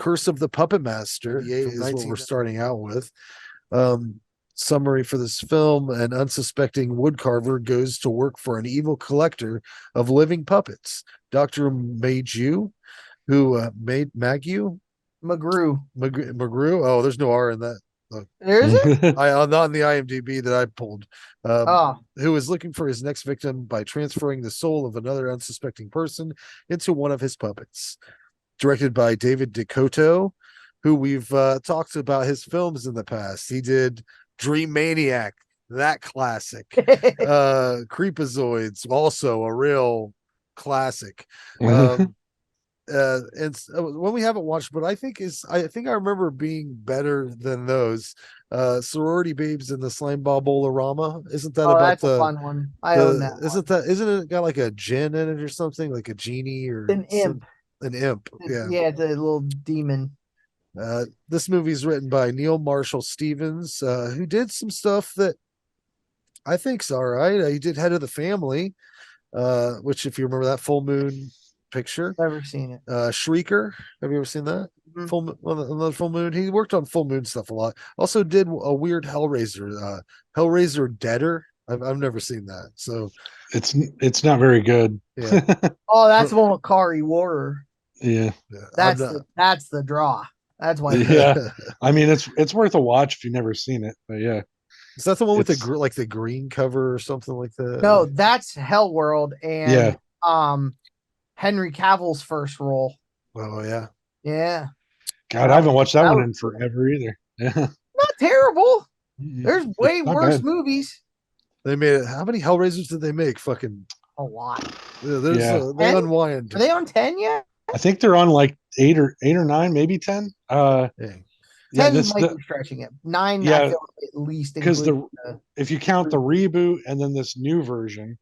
Curse of the Puppet Master is what we're starting out with. Summary for this film: an unsuspecting woodcarver goes to work for an evil collector of living puppets, Dr. Magew, who made Magew? Magrew. Oh, there's no R in that. There is it? Not in the IMDb that I pulled. Oh, Who is looking for his next victim by transferring the soul of another unsuspecting person into one of his puppets. Directed by David DeCoto, who we've talked about his films in the past. He did Dream Maniac, that classic. Creepazoids, also a real classic. And when we haven't watched, but I think I remember being better than those. Sorority Babes in the Slime Ball Bolorama. Isn't that oh, about that's a fun one. I own that one. isn't it got like a djinn in it or something, like a genie or An imp. an imp? Yeah. Yeah, it's a little demon. This movie's written by Neil Marshall Stevens, who did some stuff that I think's all right. He did Head of the Family, which, if you remember that, Full Moon picture. Never seen it. Shrieker. Have you ever seen that? Mm-hmm. Another Full Moon. He worked on Full Moon stuff a lot. Also did a weird Hellraiser, Hellraiser Deader. I've never seen that. So it's not very good. Yeah. Oh, that's the one with Kari Warrer. Yeah. That's the draw. That's why. Yeah. I mean, it's worth a watch if you've never seen it. But yeah. Is that the one with the green cover or something like that? No, that's Hellworld and yeah. Henry Cavill's first role. Oh yeah. Yeah. God, I haven't watched that one in forever either. Yeah. Not terrible. There's way worse movies. They made it. How many Hellraisers did they make? Fucking a lot. They unwind. Are they on 10 yet? I think they're on like eight or 9, maybe 10. Yeah, 10 might be stretching it. 9, yeah, I feel like at least. Because if you count the reboot and then this new version,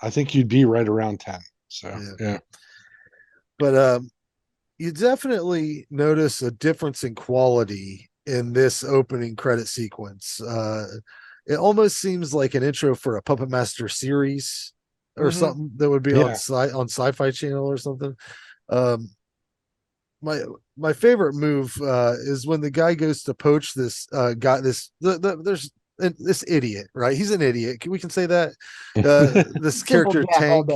I think you'd be right around 10. So yeah. But you definitely notice a difference in quality in this opening credit sequence. It almost seems like an intro for a Puppet Master series or something that would be on Sci-Fi Channel or something. My favorite move is when the guy goes to poach this guy. There's this idiot, right? He's an idiot. We can say that. This character Tank.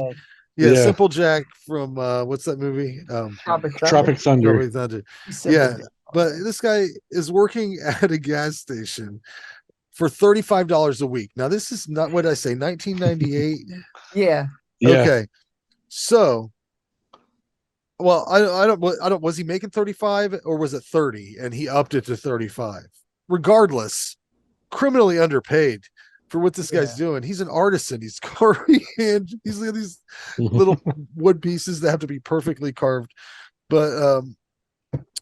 Yeah, Simple Jack from what's that movie? Tropic Thunder. Yeah, but this guy is working at a gas station for $35 a week. Now, this is not what I say, 1998. Yeah. Okay. So, well, I don't. Was he making 35 or was it 30? And he upped it to 35. Regardless, criminally underpaid for what this guy's doing. He's an artisan. He's carving and he's got these little wood pieces that have to be perfectly carved. But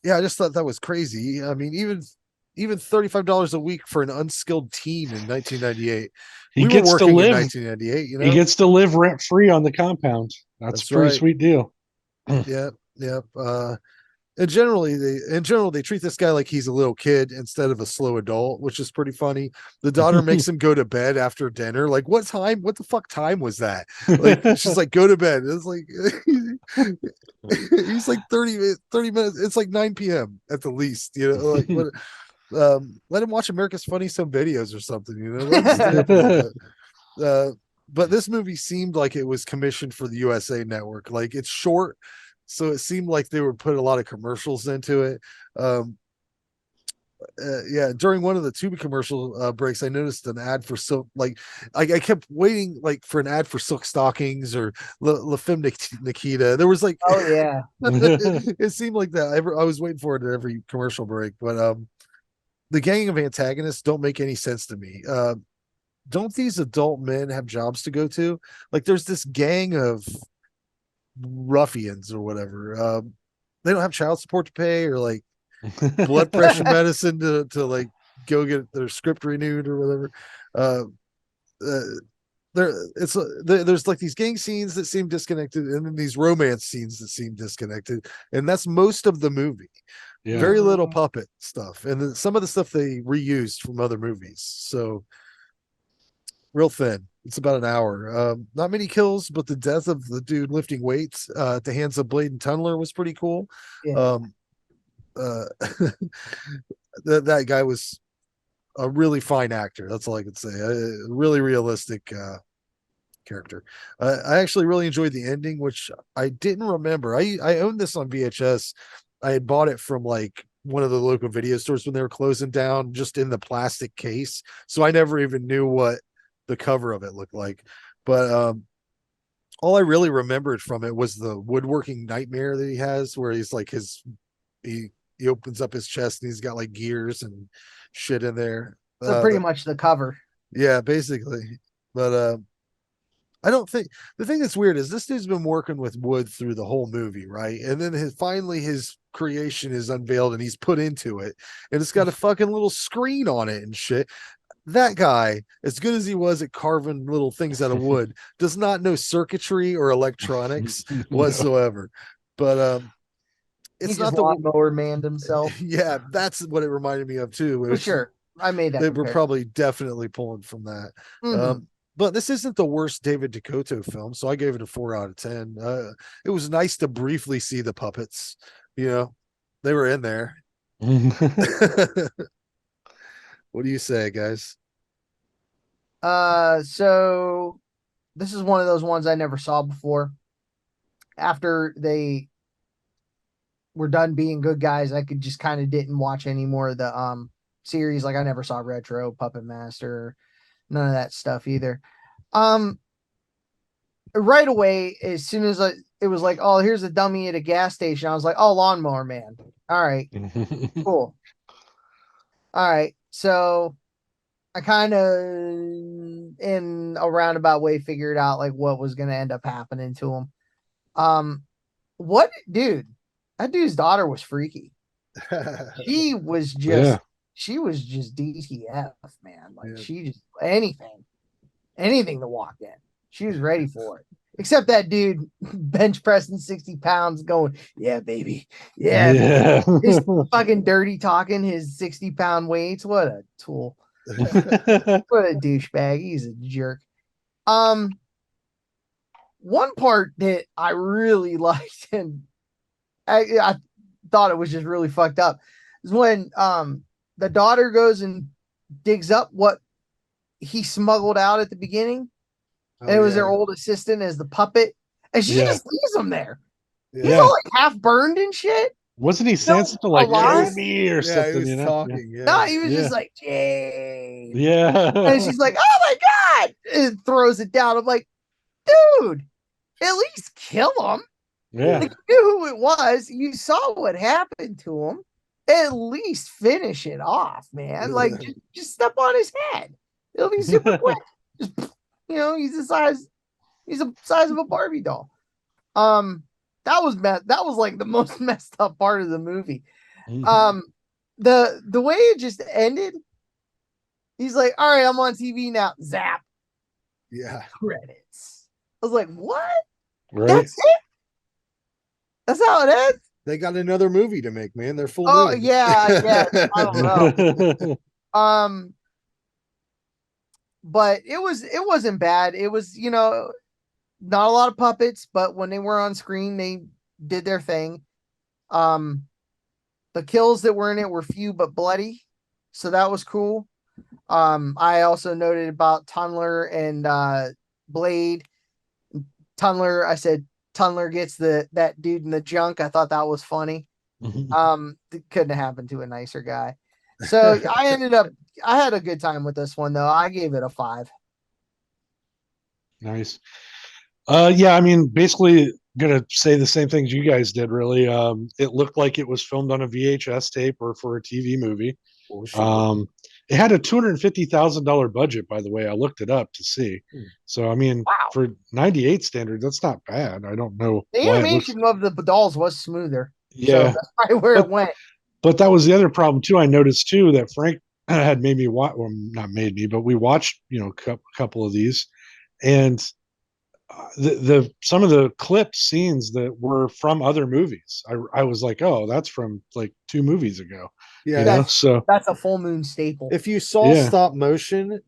yeah, I just thought that was crazy. I mean, even $35 a week for an unskilled teen in 1998. He gets to live in 1998. You know, he gets to live rent free on the compound. That's a pretty sweet deal. Yeah. And generally they treat this guy like he's a little kid instead of a slow adult, which is pretty funny. The daughter makes him go to bed after dinner. Like, what the fuck time was that? Like, she's like, go to bed. It's like he's like 30 minutes. It's like 9 p.m. at the least, you know, like what. Let him watch America's Funniest Home Videos or something, you know. But this movie seemed like it was commissioned for the USA Network. Like, it's short, so it seemed like they would put a lot of commercials into it. Yeah, during one of the Tubi commercial breaks, I noticed an ad for silk. Like, I kept waiting like for an ad for silk stockings or La Femme Nikita. There was like, oh yeah, it seemed like that. I was waiting for it at every commercial break. But the gang of antagonists don't make any sense to me. Don't these adult men have jobs to go to? Like, there's this gang of ruffians or whatever. They don't have child support to pay or like blood pressure medicine to like go get their script renewed or whatever. There's like these gang scenes that seem disconnected, and then these romance scenes that seem disconnected, and that's most of the movie. Yeah. Very little puppet stuff, and then some of the stuff they reused from other movies. So real thin. It's about an hour. Not many kills, but the death of the dude lifting weights at the hands of Blade and Tunneler was pretty cool. Yeah. uh, that guy was a really fine actor. That's all I can say. A really realistic character. I actually really enjoyed the ending, which I didn't remember. I owned this on VHS. I had bought it from like one of the local video stores when they were closing down, just in the plastic case. So I never even knew what the cover of it looked like. But all I really remembered from it was the woodworking nightmare that he has, where he's like he he opens up his chest and he's got like gears and shit in there. So pretty much the cover. Yeah, basically. But I don't think the thing that's weird is this dude's been working with wood through the whole movie, right? And then finally his creation is unveiled and he's put into it, and it's got a fucking little screen on it and shit. That guy, as good as he was at carving little things out of wood, does not know circuitry or electronics No. whatsoever. But He it's just not the lawnmower manned himself. yeah, that's what it reminded me of too. For sure. I made that. They were comparison. probably definitely pulling from that. Mhm. But this isn't the worst David Dakota film, so I gave it a 4 out of 10. It was nice to briefly see the puppets. You know, they were in there. What do you say, guys? So this is one of those ones I never saw before. After they were done being good guys, I could just kind of didn't watch any more of the series. Like I never saw Retro, Puppet Master, none of that stuff either. Um right away, as soon as it was like, oh, here's a dummy at a gas station, I was like, oh, Lawnmower Man. All right, cool. All right. So I kind of in a roundabout way figured out like what was gonna end up happening to him. Um what dude, that dude's daughter was freaky. She was just Yeah. she was just DTF, man. Like Yeah. she just anything to walk in. She was ready for it. Except that dude bench pressing 60 pounds going, yeah, baby. Yeah. Yeah. His fucking dirty talking, his 60-pound weights. What a tool. What a douchebag. He's a jerk. One part that I really liked and I thought it was just really fucked up is when the daughter goes and digs up what he smuggled out at the beginning. Oh, And it was yeah. their old assistant as the puppet. And she Yeah. just leaves him there. Yeah. He's Yeah. all like half burned and shit. Wasn't he saying something like alive? "kill me" or Yeah, something? he was You know? talking. No, he was Yeah. just like, Jane. Yeah. And she's like, oh my God. And throws it down. I'm like, dude, at least kill him. Yeah. Like, you knew who it was. You saw what happened to him. At least finish it off, man. Like, just step on his head. It'll be super quick. Just, he's the size of a Barbie doll. That was like the most messed up part of the movie. The way it just ended, he's like, all right, I'm on TV now. Zap. Yeah. Credits. I was like, what? Right. That's it? That's how it ends? They got another movie to make, man. They're full. Oh, moon. yeah. I don't know. But it wasn't bad. It was, not a lot of puppets, but when they were on screen, they did their thing. The kills that were in it were few but bloody, so that was cool. I also noted about Tunneler and Blade. Tunneler, I said Tunneler gets that dude in the junk. I thought that was funny. It couldn't have happened to a nicer guy. So I had a good time with this one though. I gave it a 5. Nice. Yeah, I mean, basically gonna say the same things you guys did, really. It looked like it was filmed on a VHS tape or for a TV movie. Oh, sure. It had a $250,000 budget, by the way. I looked it up to see. So, I mean, Wow. for 98 standard, that's not bad. I don't know The why animation of the dolls was smoother. Yeah. So that's probably where it went. But that was the other problem too. I noticed too that Frank had made me watch, well, not made me, but we watched, a couple of these, and the some of the clip scenes that were from other movies. I was like, oh, that's from like 2 movies ago. Yeah. So That's a full moon staple. If you saw stop motion,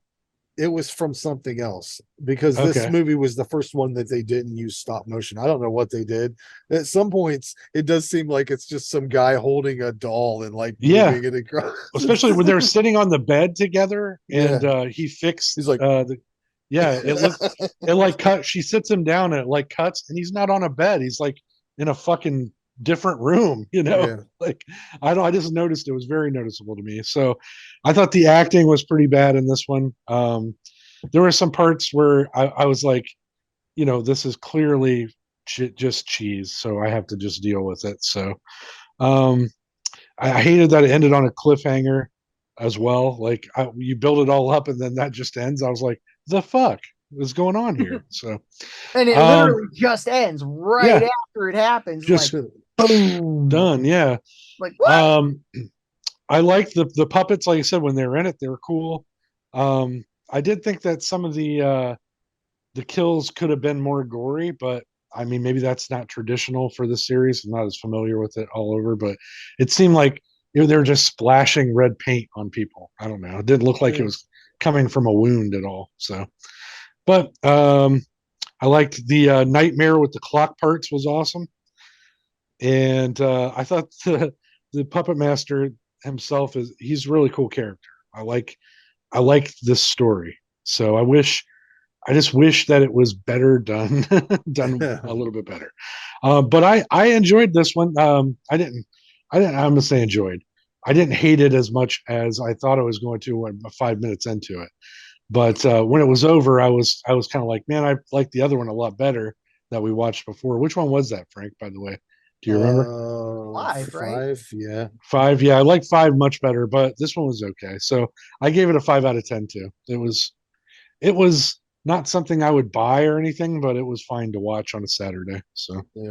it was from something else because this Okay. movie was the first one that they didn't use stop motion. I don't know what they did. At some points, it does seem like it's just some guy holding a doll and like Yeah. moving it across. Especially when they're sitting on the bed together and Yeah. he fixed He's like, yeah, it like cut she sits him down and it like cuts and he's not on a bed. He's like in a fucking different room, you know? yeah. Like I just noticed it was very noticeable to me. So I thought the acting was pretty bad in this one. There were some parts where I was like, you know, this is clearly just cheese, so I have to just deal with it. So um I hated that it ended on a cliffhanger as well. Like you build it all up and then that just ends. I was like, the fuck is going on here? So And it um literally just ends right yeah, after it happens. Like, just boom. done. Yeah. Like, what? Um I liked the puppets, like I said, when they were in it, they were cool. I did think that some of the kills could have been more gory, but I mean, maybe that's not traditional for the series. I'm not as familiar with it all over, but it seemed like they were just splashing red paint on people. I don't know. It didn't look like it was coming from a wound at all. So, but I liked the nightmare with the clock parts was awesome, and I thought the puppet master himself he's a really cool character. I like this story. So I just wish that it was better done, done a little bit better. But I enjoyed this one. I'm gonna say enjoyed. I didn't hate it as much as I thought I was going to when 5 minutes into it. But when it was over, I was kind of like, man, I like the other one a lot better that we watched before. Which one was that, Frank? By the way, do you remember? Five, right? Five, yeah. Five, yeah, I like five much better, but this one was okay. So I gave it a 5 out of 10 too. It was not something I would buy or anything, but it was fine to watch on a Saturday. So Yeah.